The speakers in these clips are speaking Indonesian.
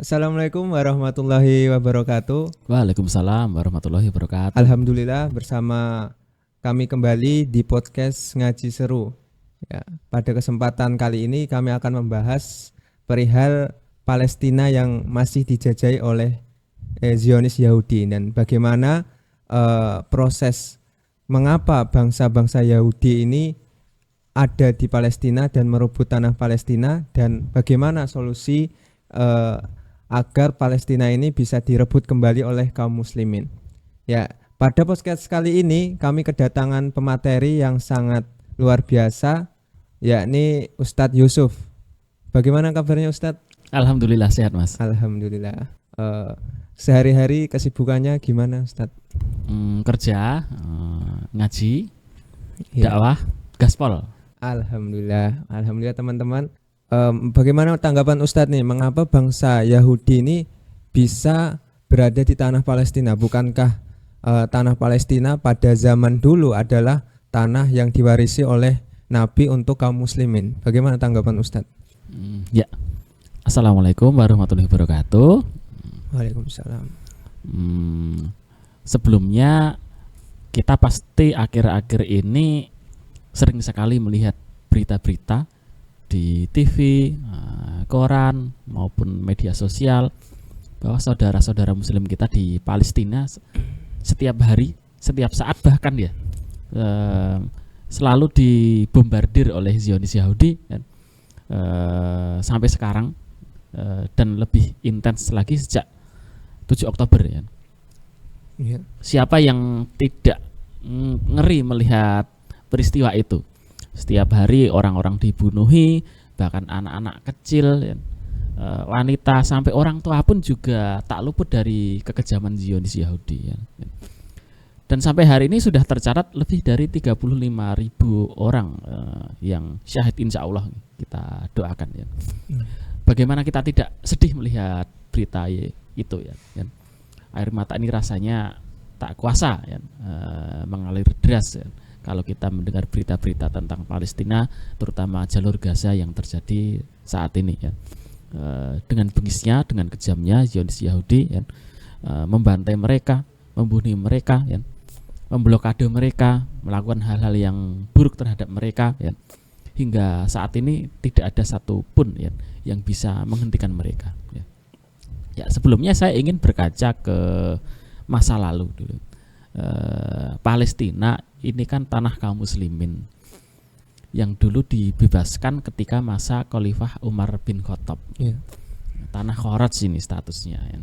Assalamualaikum warahmatullahi wabarakatuh. Waalaikumsalam warahmatullahi wabarakatuh. Alhamdulillah bersama kami kembali di podcast Ngaji Seru. Ya, pada kesempatan kali ini kami akan membahas perihal Palestina yang masih dijajahi oleh Zionis Yahudi dan bagaimana proses mengapa bangsa-bangsa Yahudi ini ada di Palestina dan merebut tanah Palestina dan bagaimana solusi agar Palestina ini bisa direbut kembali oleh kaum muslimin. Ya, pada podcast kali ini kami kedatangan pemateri yang sangat luar biasa, yakni Ustadz Yusuf. Bagaimana kabarnya Ustadz? Alhamdulillah sehat Mas. Alhamdulillah. Sehari-hari kesibukannya gimana Ustadz? Kerja, ngaji, Ya. dakwah, gaspol. Alhamdulillah teman-teman. Bagaimana tanggapan Ustadz nih, mengapa bangsa Yahudi ini bisa berada di tanah Palestina? Bukankah tanah Palestina pada zaman dulu adalah tanah yang diwarisi oleh Nabi untuk kaum muslimin? Bagaimana tanggapan Ustadz? Ya, Assalamualaikum warahmatullahi wabarakatuh. Waalaikumsalam. Sebelumnya kita pasti akhir-akhir ini sering sekali melihat berita-berita di TV, koran maupun media sosial bahwa saudara-saudara muslim kita di Palestina setiap hari, setiap saat bahkan ya selalu dibombardir oleh Zionis Yahudi sampai sekarang dan lebih intens lagi sejak 7 Oktober ya. Ya. Siapa yang tidak ngeri melihat peristiwa itu? Setiap hari orang-orang dibunuhi, bahkan anak-anak kecil, wanita sampai orang tua pun juga tak luput dari kekejaman Zionis Yahudi. Dan sampai hari ini sudah tercatat lebih dari 35.000 orang yang syahid, insya Allah kita doakan ya. Bagaimana kita tidak sedih melihat berita itu ya. Air mata ini rasanya tak kuasa ya, mengalir deras ya. Kalau kita mendengar berita-berita tentang Palestina, terutama jalur Gaza yang terjadi saat ini ya, dengan bengisnya, dengan kejamnya Zionis Yahudi ya, membantai mereka, membunuh mereka ya, memblokade mereka, melakukan hal-hal yang buruk terhadap mereka ya, hingga saat ini tidak ada satupun ya yang bisa menghentikan mereka ya. Ya, sebelumnya saya ingin berkaca ke masa lalu dulu. Palestina ini kan tanah kaum muslimin yang dulu dibebaskan ketika masa Khalifah Umar bin Khattab. Ya. Tanah Khorajd ini statusnya ya.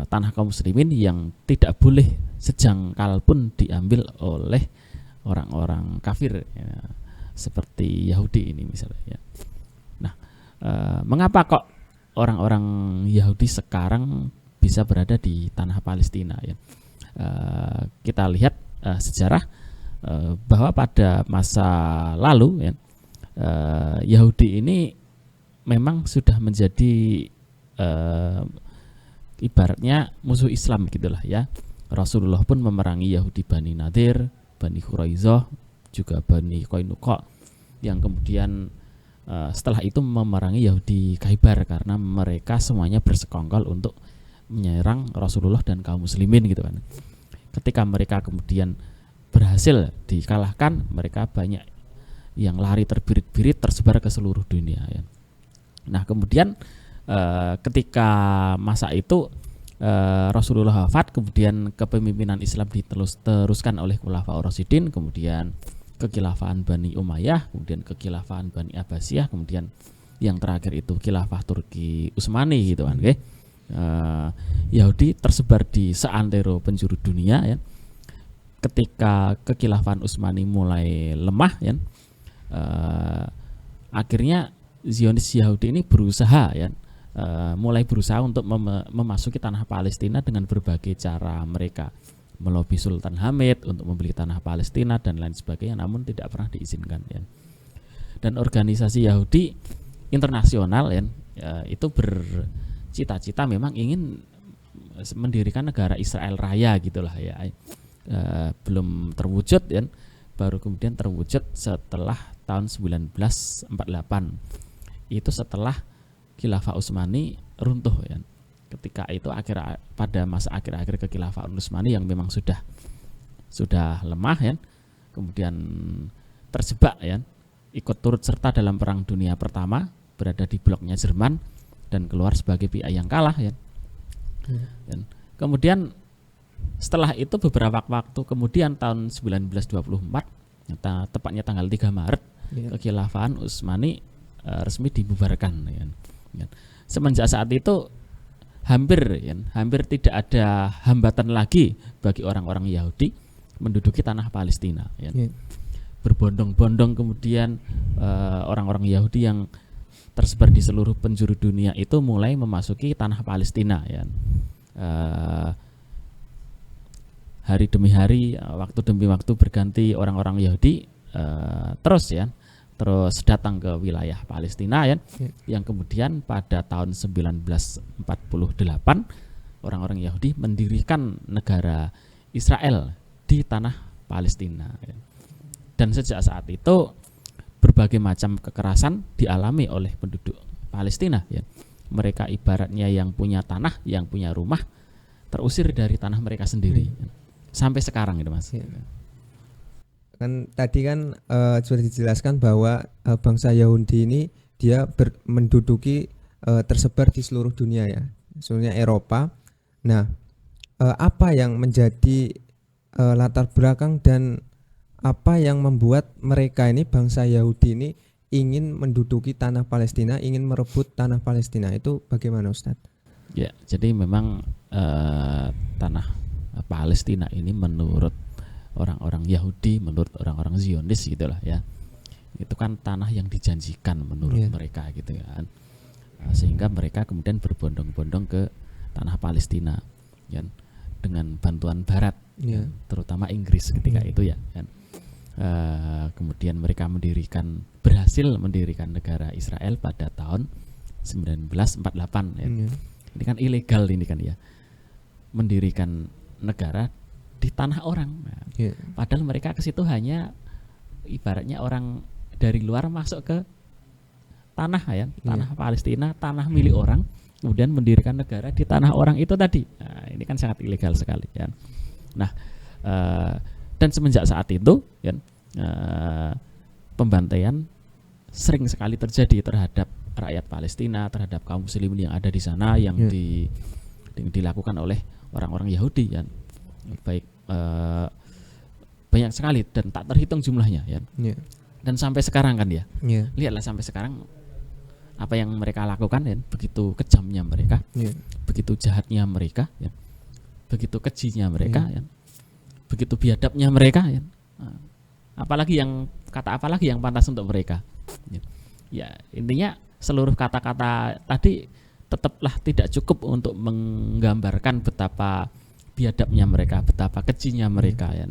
Tanah kaum muslimin yang tidak boleh sejangkal pun diambil oleh orang-orang kafir ya, seperti Yahudi ini misalnya ya. Nah, mengapa kok orang-orang Yahudi sekarang bisa berada di tanah Palestina ya? Kita lihat sejarah bahwa pada masa lalu ya, Yahudi ini memang sudah menjadi ibaratnya musuh Islam gitulah ya. Rasulullah pun memerangi Yahudi Bani Nadir, Bani Quraisyah, juga Bani Qainuqa, yang kemudian setelah itu memerangi Yahudi Khaibar karena mereka semuanya bersekongkol untuk menyerang Rasulullah dan kaum muslimin gitu kan. Ketika mereka kemudian berhasil dikalahkan, mereka banyak yang lari terbirit-birit tersebar ke seluruh dunia ya. Nah, kemudian ketika masa itu Rasulullah wafat, kemudian kepemimpinan Islam diteruskan oleh Khulafaur Rasyidin, kemudian kekhilafahan Bani Umayyah, kemudian kekhilafahan Bani Abbasiyah, kemudian yang terakhir itu khilafah Turki Utsmani gitu kan, okay? Yahudi tersebar di seantero penjuru dunia ya. Ketika kekhilafahan Utsmani mulai lemah ya, akhirnya Zionis Yahudi ini berusaha ya, mulai berusaha untuk memasuki tanah Palestina dengan berbagai cara mereka, melobi Sultan Hamid untuk membeli tanah Palestina dan lain sebagainya, namun tidak pernah diizinkan ya. Dan organisasi Yahudi internasional ya, itu cita-cita memang ingin mendirikan negara Israel Raya gitulah ya. Belum terwujud ya, baru kemudian terwujud setelah tahun 1948. Itu setelah Khilafah Utsmani runtuh ya. Ketika itu pada masa akhir-akhir Kekhilafahan Utsmani yang memang sudah lemah ya, kemudian terjebak ya, ikut turut serta dalam Perang Dunia Pertama, berada di bloknya Jerman dan keluar sebagai pihak yang kalah ya. Dan kemudian setelah itu beberapa waktu kemudian tahun 1924, tepatnya tanggal 3 Maret, Kekhilafahan Utsmani resmi dibubarkan ya. Semenjak saat itu hampir tidak ada hambatan lagi bagi orang-orang Yahudi menduduki tanah Palestina ya. Berbondong-bondong kemudian orang-orang Yahudi yang tersebar di seluruh penjuru dunia itu mulai memasuki tanah Palestina ya. Hari demi hari, waktu demi waktu berganti orang-orang Yahudi terus datang ke wilayah Palestina ya, yang kemudian pada tahun 1948 orang-orang Yahudi mendirikan negara Israel di tanah Palestina ya. Dan sejak saat itu berbagai macam kekerasan dialami oleh penduduk Palestina ya. Mereka ibaratnya yang punya tanah, yang punya rumah terusir dari tanah mereka sendiri sampai sekarang gitu Mas. Kan tadi kan sudah dijelaskan bahwa bangsa Yahudi ini dia menduduki tersebar di seluruh dunia ya, seluruhnya Eropa. Nah, apa yang menjadi latar belakang dan apa yang membuat mereka ini, bangsa Yahudi ini, ingin menduduki tanah Palestina, ingin merebut tanah Palestina, itu bagaimana Ustadz? Ya, jadi memang tanah Palestina ini menurut orang-orang Yahudi, menurut orang-orang Zionis gitulah ya, itu kan tanah yang dijanjikan menurut mereka gitu kan, sehingga mereka kemudian berbondong-bondong ke tanah Palestina ya, dengan bantuan Barat terutama Inggris ketika itu ya kan. Kemudian mereka berhasil mendirikan negara Israel pada tahun 1948 ya. Ini kan ilegal ini kan ya, mendirikan negara di tanah orang. Padahal mereka ke situ hanya ibaratnya orang dari luar masuk ke tanah ya, tanah Palestina, tanah milik orang, kemudian mendirikan negara di tanah orang itu tadi. Nah, ini kan sangat ilegal sekali ya. Nah, dan semenjak saat itu ya, pembantaian sering sekali terjadi terhadap rakyat Palestina, terhadap kaum muslimin yang ada di sana, yang dilakukan oleh orang-orang Yahudi ya. Baik banyak sekali dan tak terhitung jumlahnya ya. Dan sampai sekarang kan ya. Lihatlah sampai sekarang apa yang mereka lakukan ya, begitu kejamnya mereka, begitu jahatnya mereka ya, begitu kejinya mereka ya, begitu biadabnya mereka ya. Apalagi yang pantas untuk mereka. Ya, intinya seluruh kata-kata tadi tetaplah tidak cukup untuk menggambarkan betapa biadabnya mereka, betapa kejinya mereka ya.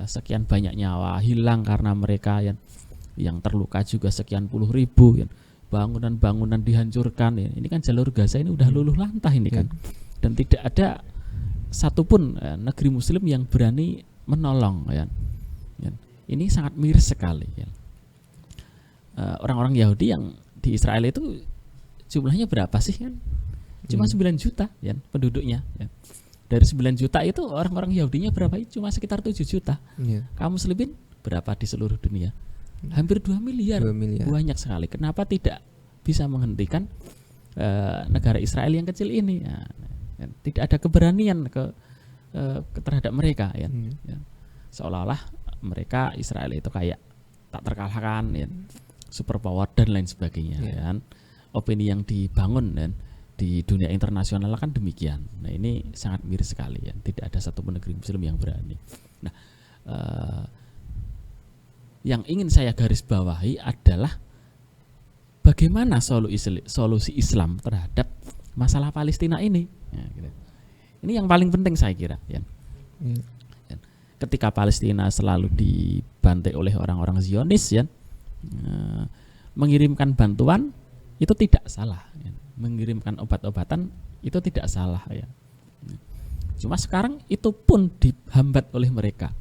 Sekian banyak nyawa hilang karena mereka ya, yang terluka juga sekian puluh ribu ya. Bangunan-bangunan dihancurkan ya. Ini kan jalur Gaza ini udah luluh lantah ini kan. Dan tidak ada satupun negeri muslim yang berani menolong ya. Ini sangat miris sekali ya. Orang-orang Yahudi yang di Israel itu jumlahnya berapa sih kan? Cuma 9 juta ya penduduknya ya. Dari 9 juta itu orang-orang Yahudinya berapa? Cuma sekitar 7 juta. Kaum muslimin berapa di seluruh dunia? Hampir 2 miliar. Banyak sekali. Kenapa tidak bisa menghentikan negara Israel yang kecil ini ya, tidak ada keberanian terhadap mereka ya. Seolah-olah mereka Israel itu kayak tak terkalahkan ya, superpower dan lain sebagainya ya. Opini yang dibangun dan di dunia internasional kan demikian. Nah, ini sangat miris sekali ya. Tidak ada satu negeri muslim yang berani. Nah, yang ingin saya garis bawahi adalah bagaimana solusi Islam terhadap masalah Palestina ini. Ya, gitu. Ini yang paling penting saya kira. Ya. Ketika Palestina selalu dibantai oleh orang-orang Zionis, ya, mengirimkan bantuan itu tidak salah. Ya. Mengirimkan obat-obatan itu tidak salah. Ya. Cuma sekarang itu pun dihambat oleh mereka,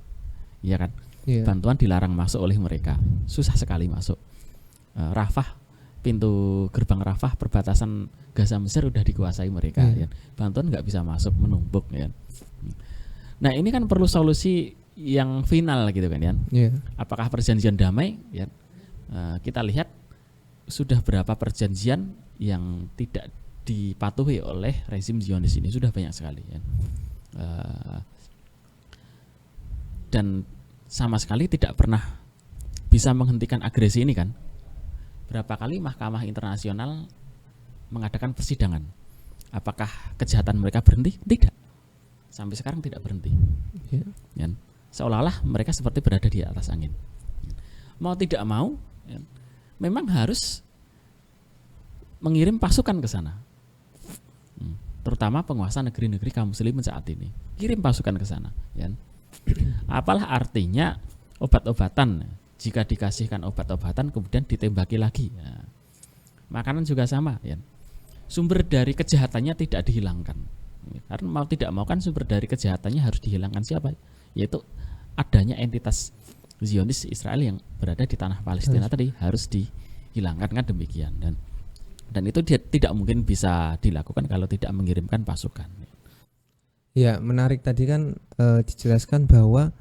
ya kan? Bantuan dilarang masuk oleh mereka, susah sekali masuk. Rafah pintu gerbang Rafah perbatasan Gaza Mesir udah dikuasai mereka, ya. Bantuan nggak bisa masuk, menumpuk, ya. Nah ini kan perlu solusi yang final gitu kan, ya. Apakah perjanjian damai, ya? Kita lihat sudah berapa perjanjian yang tidak dipatuhi oleh rezim Zionis ini, sudah banyak sekali, ya. Dan sama sekali tidak pernah bisa menghentikan agresi ini kan. Berapa kali Mahkamah Internasional mengadakan persidangan. Apakah kejahatan mereka berhenti? Tidak. Sampai sekarang tidak berhenti. Ya. Seolah-olah mereka seperti berada di atas angin. Mau tidak mau, ya, memang harus mengirim pasukan ke sana. Terutama penguasa negeri-negeri kaum muslimin saat ini. Kirim pasukan ke sana. Ya. Apalah artinya obat-obatan? Jika dikasihkan obat-obatan kemudian ditembaki lagi, ya. Makanan juga sama, ya. Sumber dari kejahatannya tidak dihilangkan, karena mau tidak mau kan sumber dari kejahatannya harus dihilangkan siapa? Yaitu adanya entitas Zionis Israel yang berada di tanah Palestina tadi harus dihilangkan, kan demikian. Dan itu tidak mungkin bisa dilakukan kalau tidak mengirimkan pasukan. Ya, menarik tadi kan dijelaskan bahwa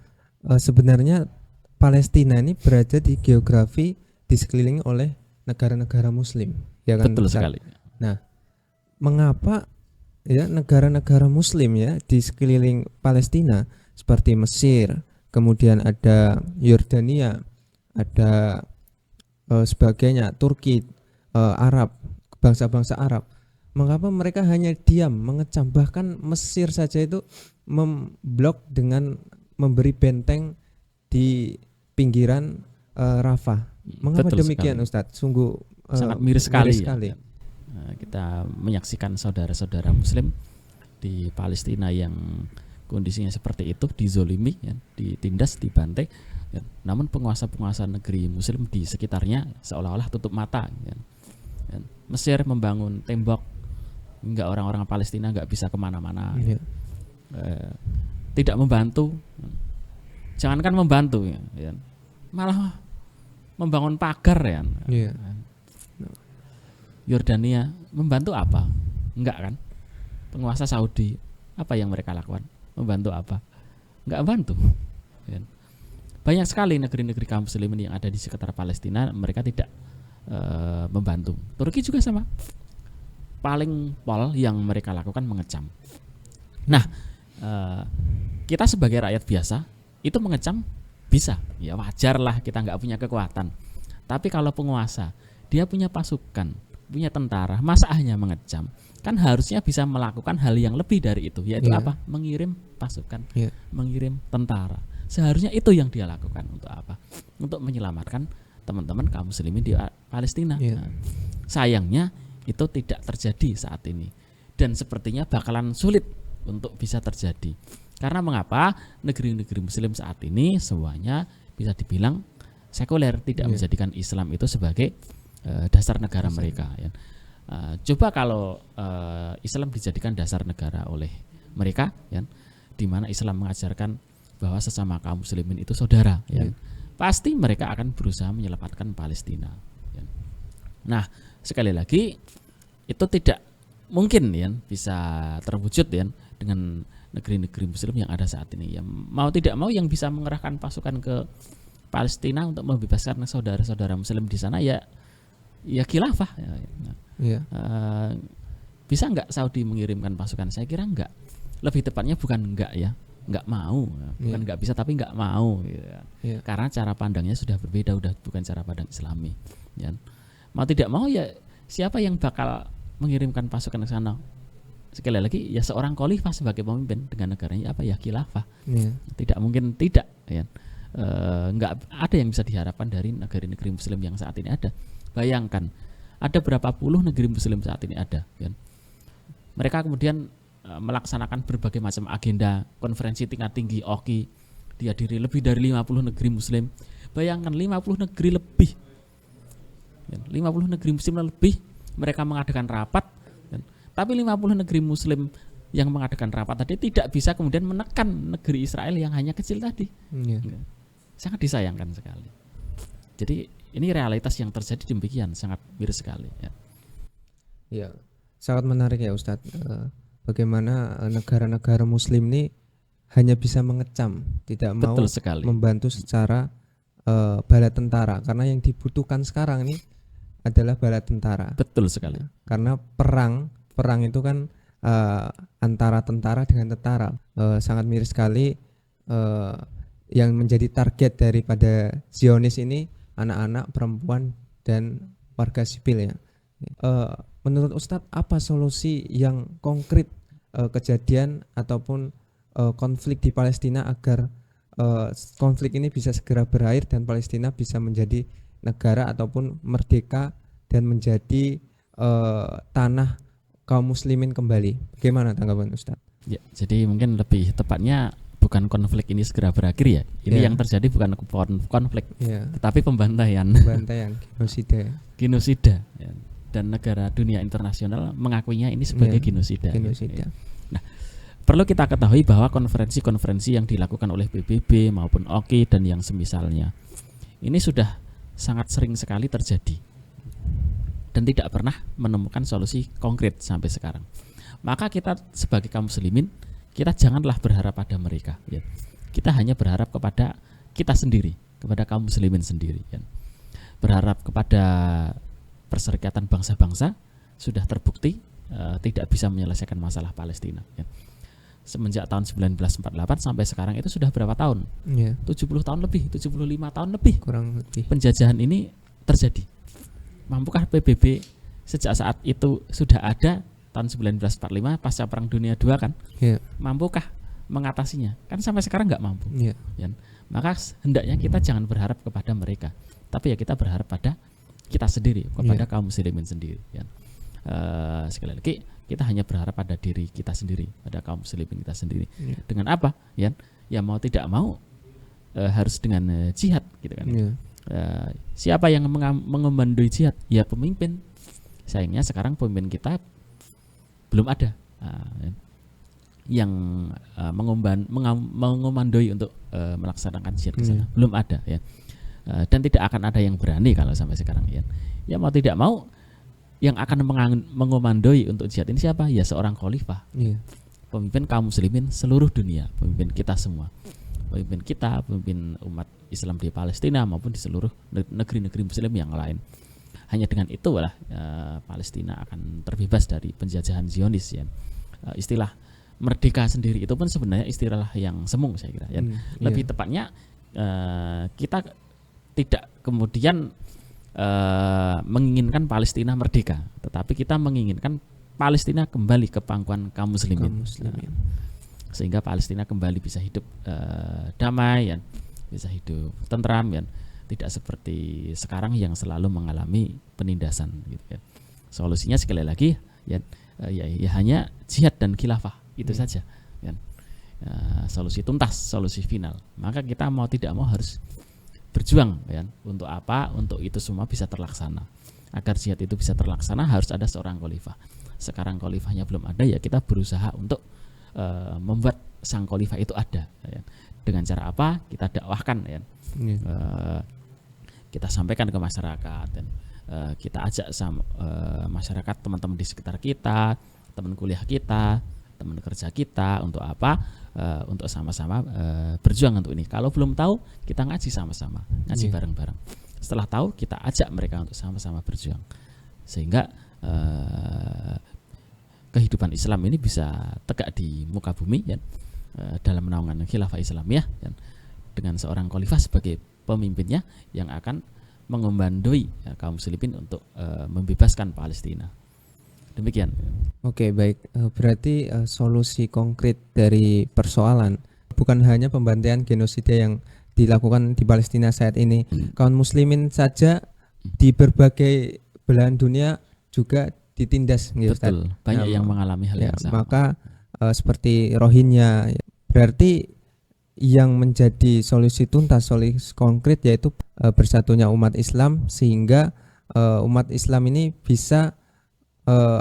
sebenarnya Palestina ini berada di geografi di sekeliling oleh negara-negara Muslim, ya kan? Betul sekali. Nah, mengapa ya negara-negara Muslim ya di sekeliling Palestina seperti Mesir, kemudian ada Yordania, ada sebagainya, Turki, Arab, bangsa-bangsa Arab, mengapa mereka hanya diam mengecam? Bahkan Mesir saja itu memblok dengan memberi benteng di pinggiran Rafah. Mengapa Betul demikian, sekali. Ustadz? Sungguh sangat miris sekali. Ya. Kita menyaksikan saudara-saudara Muslim di Palestina yang kondisinya seperti itu, dizolimi, ya, ditindas, dibantai. Ya. Namun penguasa-penguasa negeri Muslim di sekitarnya seolah-olah tutup mata. Ya. Ya. Mesir membangun tembok hingga orang-orang Palestina nggak bisa kemana-mana. Ya. Tidak membantu. Jangankan membantu, ya, malah membangun pagar, ya. Yordania membantu apa? Enggak kan? Penguasa Saudi apa yang mereka lakukan? Membantu apa? Enggak bantu. Ya. Banyak sekali negeri-negeri kaum muslimin yang ada di sekitar Palestina mereka tidak membantu. Turki juga sama. Paling pol yang mereka lakukan mengecam. Nah, kita sebagai rakyat biasa itu mengecam bisa, ya wajar lah, kita nggak punya kekuatan. Tapi kalau penguasa, dia punya pasukan, punya tentara, masa hanya mengecam? Kan harusnya bisa melakukan hal yang lebih dari itu, yaitu apa? Mengirim pasukan, mengirim tentara. Seharusnya itu yang dia lakukan. Untuk apa? Untuk menyelamatkan teman-teman kaum muslimin di Palestina. Nah, sayangnya itu tidak terjadi saat ini, dan sepertinya bakalan sulit untuk bisa terjadi. Karena mengapa? Negeri-negeri Muslim saat ini semuanya bisa dibilang sekuler, tidak menjadikan Islam itu sebagai dasar negara mereka. Ya. Coba kalau Islam dijadikan dasar negara oleh mereka, ya, di mana Islam mengajarkan bahwa sesama kaum Muslimin itu saudara, ya, pasti mereka akan berusaha menyelamatkan Palestina. Ya. Nah, sekali lagi itu tidak mungkin, ya, bisa terwujud, ya, dengan negeri-negeri Muslim yang ada saat ini. Ya, mau tidak mau yang bisa mengerahkan pasukan ke Palestina untuk membebaskan saudara-saudara Muslim di sana ya khilafah. Bisa nggak Saudi mengirimkan pasukan? Saya kira nggak. Lebih tepatnya bukan nggak, ya, nggak mau. Bukan nggak bisa, tapi nggak mau. Ya. Karena cara pandangnya sudah berbeda, udah bukan cara pandang Islami. Ya. Mau tidak mau ya siapa yang bakal mengirimkan pasukan ke sana? Sekali lagi ya seorang khalifah sebagai pemimpin dengan negaranya apa ya khilafah. Tidak mungkin tidak, ya. Nggak ada yang bisa diharapkan dari negeri-negeri Muslim yang saat ini ada. Bayangkan ada berapa puluh negeri Muslim saat ini ada, ya. Mereka kemudian melaksanakan berbagai macam agenda konferensi tingkat tinggi OKI, dihadiri lebih dari 50 negeri Muslim. Bayangkan 50 negeri lebih, ya, 50 negeri Muslim lebih mereka mengadakan rapat. Tapi 50 negeri Muslim yang mengadakan rapat tadi tidak bisa kemudian menekan negeri Israel yang hanya kecil tadi. Sangat disayangkan sekali. Jadi Ini realitas yang terjadi demikian, sangat miris sekali ya. Ya, sangat menarik ya Ustadz. Bagaimana negara-negara Muslim ini hanya bisa mengecam, tidak mau Betul sekali. membantu secara bala tentara, karena yang dibutuhkan sekarang ini adalah bala tentara. Betul sekali. Karena perang itu kan antara tentara dengan tentara. Sangat miris sekali yang menjadi target daripada Zionis ini anak-anak, perempuan, dan warga sipil ya. Menurut Ustadz, apa solusi yang konkret kejadian ataupun konflik di Palestina agar konflik ini bisa segera berakhir dan Palestina bisa menjadi negara ataupun merdeka dan menjadi tanah kaum muslimin kembali? Bagaimana tanggapan Ustadz? Ya, jadi mungkin lebih tepatnya bukan konflik ini segera berakhir ya. Ini yang terjadi bukan konflik, tetapi pembantaian, genosida ya. Dan negara dunia internasional mengakuinya ini sebagai genosida. Ya. Nah, perlu kita ketahui bahwa konferensi-konferensi yang dilakukan oleh PBB maupun OKI dan yang semisalnya ini sudah sangat sering sekali terjadi dan tidak pernah menemukan solusi konkret sampai sekarang. Maka kita sebagai kaum muslimin, kita janganlah berharap pada mereka ya. Kita hanya berharap kepada kita sendiri, kepada kaum muslimin sendiri ya. Berharap kepada Perserikatan Bangsa-Bangsa sudah terbukti tidak bisa menyelesaikan masalah Palestina ya. Semenjak tahun 1948 sampai sekarang itu sudah berapa tahun? 70 tahun lebih, 75 tahun lebih kurang lebih penjajahan ini terjadi. Mampukah PBB sejak saat itu sudah ada tahun 1945 pasca Perang Dunia II kan? Mampukah mengatasinya? Kan sampai sekarang nggak mampu. Ya. Maka hendaknya kita jangan berharap kepada mereka, tapi ya kita berharap pada kita sendiri, kepada kaum muslimin sendiri ya. Sekali lagi kita hanya berharap pada diri kita sendiri, pada kaum muslimin kita sendiri. Dengan apa ya? Ya mau tidak mau harus dengan jihad gitu kan. Siapa yang mengomandoi jihad? Ya pemimpin. Sayangnya sekarang pemimpin kita belum ada yang mengomandoi untuk melaksanakan jihad ke sana. Belum ada ya. Dan tidak akan ada yang berani kalau sampai sekarang ya. Ya mau tidak mau yang akan mengomandoi untuk jihad ini siapa? Ya seorang khalifah. Pemimpin kaum muslimin seluruh dunia, pemimpin kita semua. Pemimpin kita, pemimpin umat Islam di Palestina maupun di seluruh negeri-negeri muslim yang lain. Hanya dengan itulah Palestina akan terbebas dari penjajahan Zionis ya. Istilah merdeka sendiri itu pun sebenarnya istilah yang semu saya kira ya. Lebih tepatnya kita tidak kemudian menginginkan Palestina merdeka, tetapi kita menginginkan Palestina kembali ke pangkuan kaum muslimin. Sehingga Palestina kembali bisa hidup damai ya, bisa hidup tentram ya, tidak seperti sekarang yang selalu mengalami penindasan gitu ya. Solusinya sekali lagi ya hanya jihad dan khilafah itu saja ya. Solusi tuntas, solusi final. Maka kita mau tidak mau harus berjuang ya. Untuk apa? Untuk itu semua bisa terlaksana. Agar jihad itu bisa terlaksana harus ada seorang khalifah. Sekarang khalifahnya belum ada, ya kita berusaha untuk membuat sang khalifah itu ada ya. Dengan cara apa? Kita dakwahkan ya. Kita sampaikan ke masyarakat dan kita ajak masyarakat, teman-teman di sekitar kita, teman kuliah kita, teman kerja kita, untuk apa? Untuk sama-sama berjuang untuk ini. Kalau belum tahu, kita ngaji sama-sama, ngaji bareng-bareng. Setelah tahu, kita ajak mereka untuk sama-sama berjuang, sehingga kehidupan Islam ini bisa tegak di muka bumi ya, dalam naungan khilafah Islamiyah ya, dengan seorang khalifah sebagai pemimpinnya yang akan mengomandoi ya, kaum muslimin untuk membebaskan Palestina. Demikian. Oke, baik. Berarti solusi konkret dari persoalan bukan hanya pembantaian genosida yang dilakukan di Palestina saat ini. Kaum muslimin saja di berbagai belahan dunia juga ditindas. Betul. Banyak yang mengalami hal yang sama. Maka seperti Rohingya. Berarti yang menjadi solusi tuntas, solusi konkret yaitu bersatunya umat Islam, sehingga umat Islam ini bisa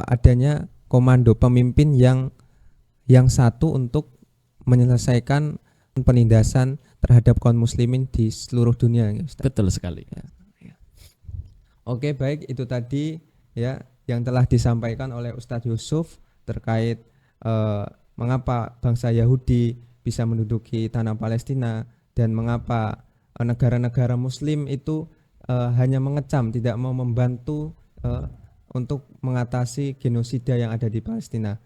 adanya komando pemimpin yang satu untuk menyelesaikan penindasan terhadap kaum muslimin di seluruh dunia. Betul sekali. Oke, baik, itu tadi ya yang telah disampaikan oleh Ustadz Yusuf terkait mengapa bangsa Yahudi bisa menduduki tanah Palestina dan mengapa negara-negara Muslim itu hanya mengecam, tidak mau membantu untuk mengatasi genosida yang ada di Palestina.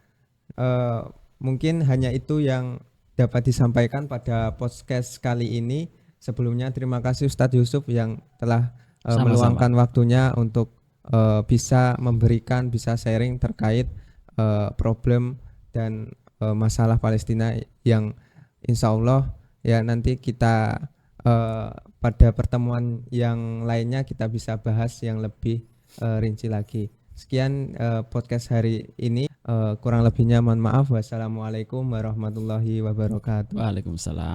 Mungkin hanya itu yang dapat disampaikan pada podcast kali ini. Sebelumnya terima kasih Ustadz Yusuf yang telah Sama-sama. meluangkan waktunya untuk bisa memberikan, bisa sharing terkait problem dan masalah Palestina yang insya Allah ya nanti kita pada pertemuan yang lainnya kita bisa bahas yang lebih rinci lagi. Sekian podcast hari ini. Kurang lebihnya mohon maaf. Wassalamualaikum warahmatullahi wabarakatuh. Waalaikumsalam.